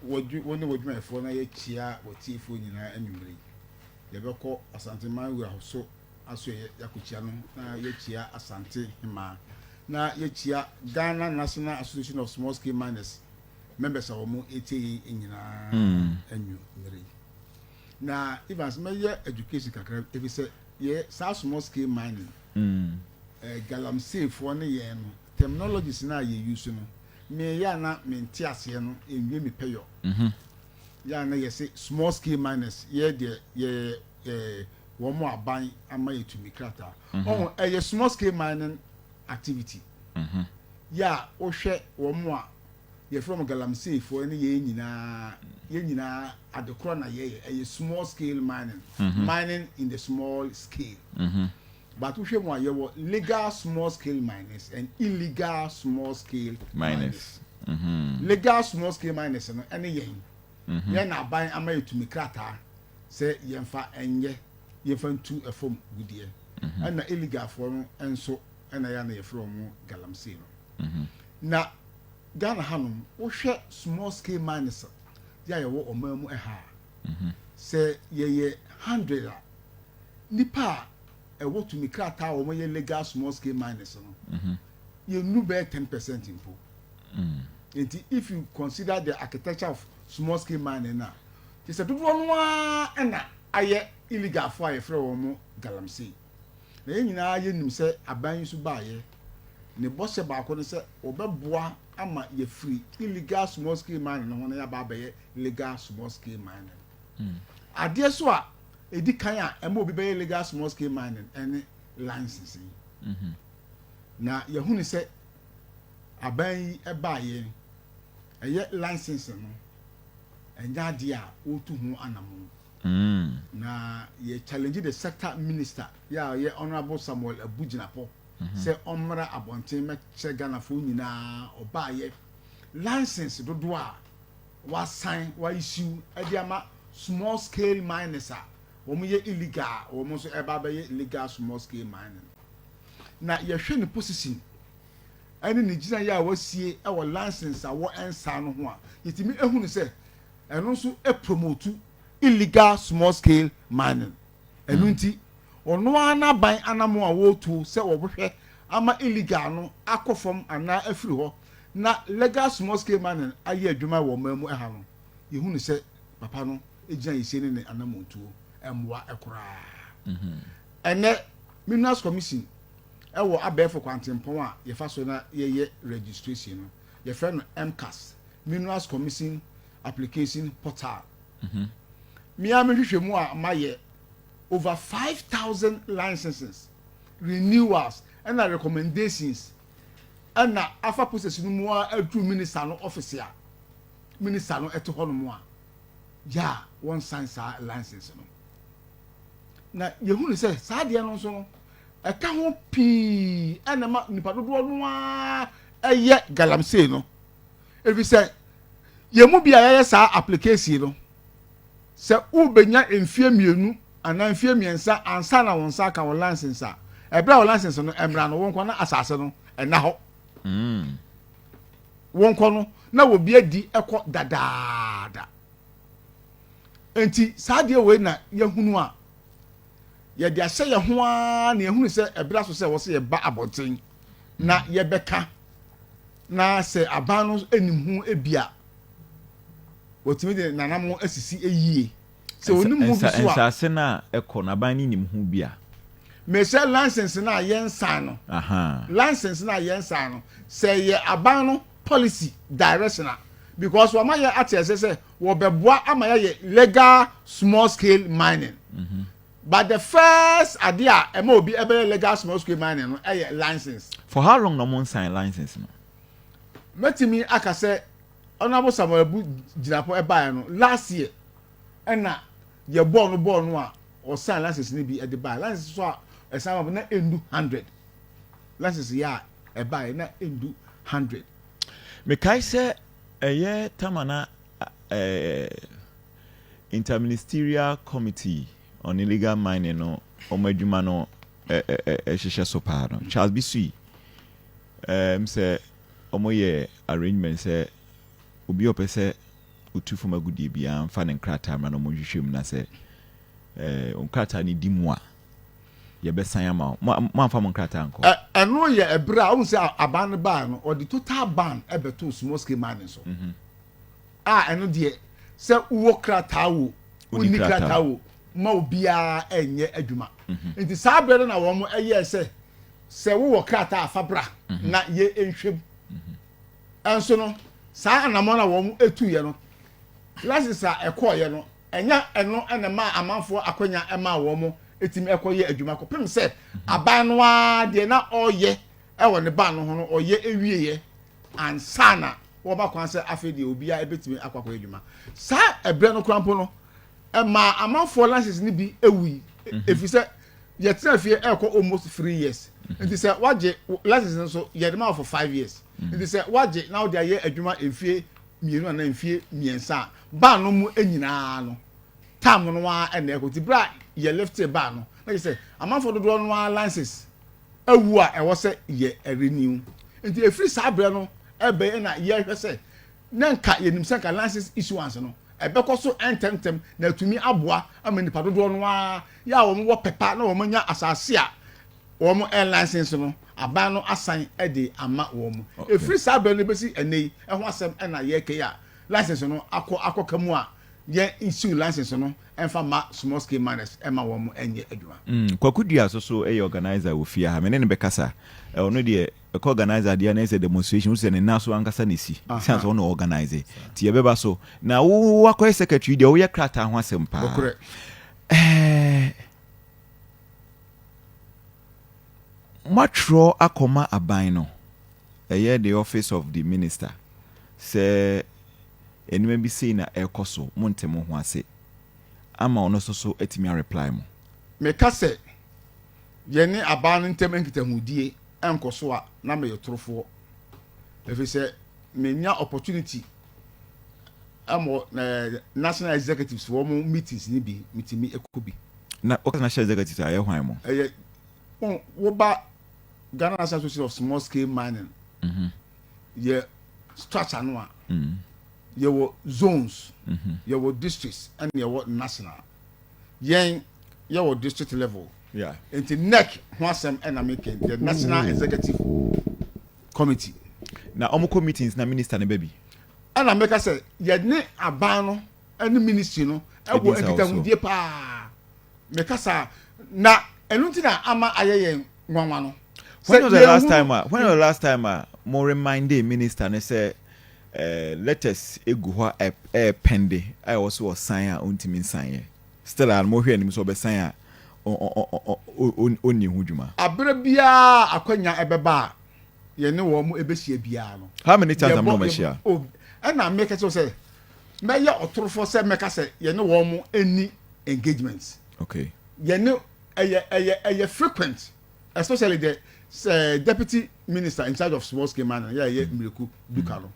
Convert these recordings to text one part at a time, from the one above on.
When would my phone a chia or tea for you anyway. You ever call Asante Maria so as Yakuchiano, Yechia Asante Hima. Now Yechia Ghana National Association of Small Scale Miners. Members of more 80 in and you. Now, Evans Major Education, if you say, yeah, small scale mining, galamsey for 1 year, terminologies now you use. Me yana mentias yano in me pay yo. Yana ye say small scale miners, yeah, one more buying and money to me crata. Oh, a small scale mining activity. Yeah, or share one more. You're from galamsey for any year at the corner, a small scale mining, mining in the small scale. But we have one legal small scale miners and illegal small scale miners. Legal small scale miners and any yen. You're not buying a mail to me crata, say Yenfa and ye find two a form good year. And the illegal form and so and I am from galamsey. Now, Ghana Hanum, or share small scale miners. Ya wo omamu ha say ye 100 nipa e wo to me krata wo ye legal small scale miners no you no be 10% impo if you consider the architecture of small scale mining now they say do one na aye illegal for aye frɛ wo mo galamsey na nyina ye nim sɛ aban su ba ye ne bɔsɛ ba ko ne sɛ obɛboa ama ye free illegal small scale mining no ya ba be legal small scale mining. Ade so a edi kan a ema obi be legal small scale mining any licensing. Na ye hu ni se aban yi e ba ye eye license no enya ade a otu hu anamu. Na ye challenge the sector minister ya ye honorable Samuel Abujinapo say omra abonten me che Ghana fo nyina obaye license dodo a wa sign wa issue ediama small scale miners a wo ye illegal wo mo so eba be illegal small scale mining na ye hwe ne position ani ne gina ya wasie e wo license a wo ensa no ho a yetimi ehunu se eno so e promote illegal small scale mining enu nti ono ana ban anamo a wo tu se wo hwe ama illegal no akofom ana afiri ho na legal small scale mining aye adwuma wo mamu ha no yehu ni se papa no egina yise ne anamo tu emwa ekora ene minerals commission e wo abefo kwantempon a ye fa so na ye registration no ye fa no MCAS minerals commission application portal mi am hwehwe mu a maye over 5,000 licenses, renewals, and recommendations. And now, after processing more, a true minister no officer, minister no eto hono more. Yeah, one signs license no. Now, you who say, Sadia no so, a can pee, and a nipa do no a ye galamsey no. If you say, you mu be a sa application no. Say, ubenya enfie mienu. Ana mfie miensa ansa na wonsa ka wo license a ebra wo license no emra no wonko na asase no ena ho wonko no na wo bia di ekọ dadaada enti saade we na yehunu a ye de ahye ye ho a na yehunu se ebra so se wo se ye ba aboten na ye beka na se aban no enim ho ebia wotimi de nanamo asisi eyie se oni mu bi so a ensase na ekọ na ban ni nim hu bia me say license na yensan no license na yensan no say ye aban no policy directional because wa ma ye atese say wo beboa ama ye legal small scale mining but the first idea e ma obi ebe legal small scale mining no e license for how long no mon sign license no metimi aka say honorable Samuel Abujinapo e ba no last year na ye born no a or sign license ni bi e de buy license so a some na endu 100 license ya e buy na endu 100 me kai say eye tamana interministerial committee on illegal mining no omadwuma no hwehwe so pa no Charles Bisui say omoye arrangement say obi opese utu from a good DB and fan and crata man on Mushim na say crata ni dimwa. Your best sign amount. Man from crata uncle. I know ye a bra, I won't say a ban or the total ban ever two small scale man so. I know dear. Say wo kratawo uni kratawo ma obia enye adwuma nti saa brɛ na wo mo ɛyɛ sɛ wo krata afabra na ye enhwem enso no saa anamo na wo mo etuye no license a ɛkɔɔye no ɛnya ɛno ɛna ma amanfo akonya ɛma wo mo etimi ɛkɔyɛ adwuma ko pem sɛ aban no a de na ɔyɛ ɛwɔ ne ban no ho no ɔyɛ ewieye ansana wo ba kwan sɛ afedi obia ebetimi akwakɔ adwuma saa ebre no krampo no ma amanfo license ni bi ewi efisɛ ye tena fie ɛkɔ almost 3 years nti sɛ waje license so ye dem for 5 years nti sɛ waje na wo de ayɛ adwuma efie mienu na efie miensa ba no mu enyina no tam no wa ɛna ɛkɔ ti bra ye left ba no na sɛ amanfo dodo no wa license ewu a ɛwɔ sɛ ye renew nti efiri saa bre no ebe na ye hwese na nka yenim se ka license issuance no ebe ko so ententem na tumi aboa amani padodo no a ya wo mo pepa na wo nya asase a wo mo air license no aban no asan ede ama wo mo efiri sabe no besi enei ho asem na ye ke ya license no akokamu a ye issue license no emfa ma small scale miners ema wo mo enye adwuma Kwaku Adu so e organizer wo fia ha me ne bekasa ono de organizer dia na say demonstration so ne naso ankasa nesi sense ono organize ti ye beba so na wo akoy secretary dia wo ye krata ho asem pa matro Akoma aban no the office of the minister say enime bi sei na ekoso montemo ho ase ama ono so etimi reply mo me ka se ye ne aban ntem enkitahudie enkoso a na me yotrofo efi se me nya opportunity amo national executives for mo meetings ni bi mitimi ekobi na national executives aye hwan mo wo ba Ghana Association of Small Scale Mining ye structure no a ye wo zones ye wo districts and ye wo national ye wo district level into neck whatsem and making the national executive committee na omoko meetings na minister na baby and make us say ye ne aban no and ministry no e wo enkitahudie pa make us na enunti na ama ayeye nwanwa no when was the last time more remind the minister and say let us egu ho pende I also was sign untimi sign still am mo hwe anim so be sign oni huduma abere bia akwanya ebeba ye ne wo mo ebesia bia no how many times am no machia and na make it say me ye otorofo say make say ye ne wo mo any engagements okay ye ne eye frequent especially the deputy minister in charge of small scale mining ye Miraku Duka no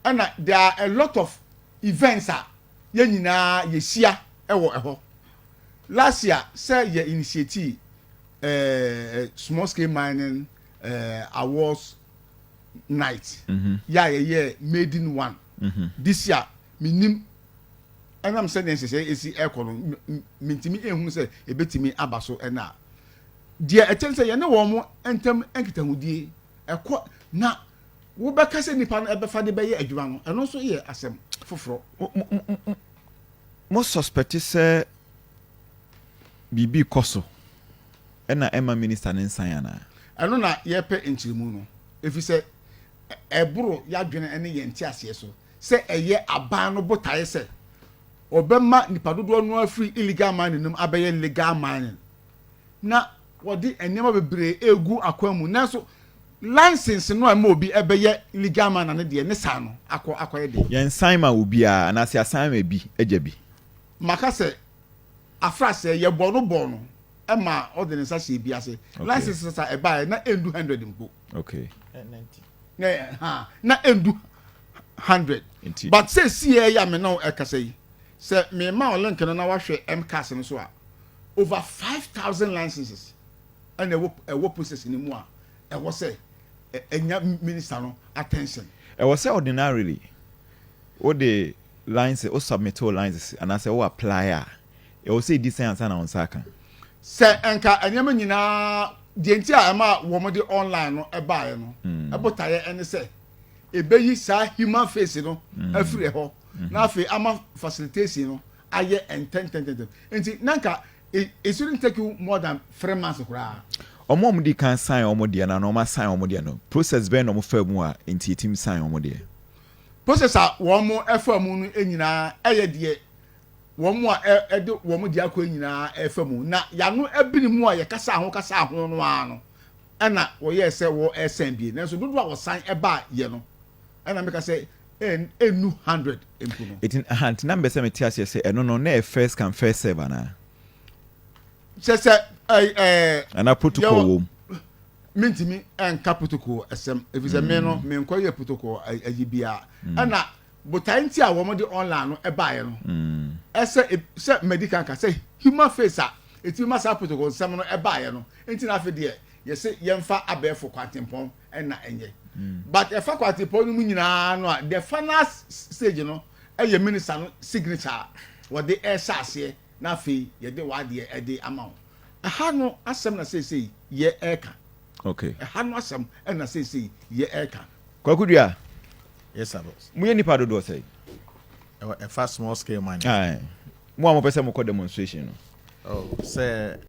and there are a lot of events ye nyina ye sia ewo eho last year say ye initiative small scale mining awards night ye made in one this year minim and I'm saying say esi ekoro mintimi ehun say ebetimi abaso ena dia etense ye ne wo mo entem enkitahudie ekọ na wo beka se nipa no ebefa de beye adwuma no eno so ye asem foforo mo suspect say bibi koso ena ema minister ne nsan ana eno na ye pe enchirimu no efi se eburo ya dwene ene ye ntiase so se eye aban no botaye se obema nipa dodo no afri illegal mining num abeye legal mining na wodi enema bebre egu akwamu nanso license no am obi ebeye legal man na de ne sa no akoye de yen sign ma obi a na se assign ma bi eja bi maka se afrase ye bono e ma ordinance ase bi ase license sa e ba na endu 100 mpo okay 90 na endu 100 but say see ya me no e kasa yi se me ma o link no na wa hwe MCAS no so a over 5,000 licenses and a process in more. I was say a minister no attention. I was say ordinarily what the lines o submit all lines and I say o apply e o say this answer na on saka se enka anyama nyina de nti a ma wo mo de online no e baaye no e botaye ene se ebeyi sa human face no afire ho na afi ama facilitation no aye enten nti nanka it shouldn't take you more than 3 months kura omo di kan sign omo de na no ma sign omo de no process ben no mo fa mu a nti team sign omo de process a wo mo efa mu no enyina eye de wo mo a ede wo mo de akọ enyina efa mu na ya no ebini mu a ye kasa ho no ano na wo ye se wo esen bi na so dodo a wo sign e ba ye no na me ka say enu 100 empu no it in hand number se me tia say eno no na first come first serve na se ana protocol wo mintimi enka protocol esem if is me no me nkoye protocol ayibia ana botanti a wo mo de online no e baaye no ese se medical ka say human face a eti ma sa protocol sem no e baaye no enti na afi de ye se yemfa abefo kwatempon na enye but e fa kwatempon mu nyina no the final stage no e ye minister no signature wo de e sase na afi ye de wade e de amount aha no asem na say ye eka okay aha no asem na say ye eka Kwaku Adu yes sir boss mu ye nipa do say a fast small scale mine ai mu am pese mo ko demonstration no oh say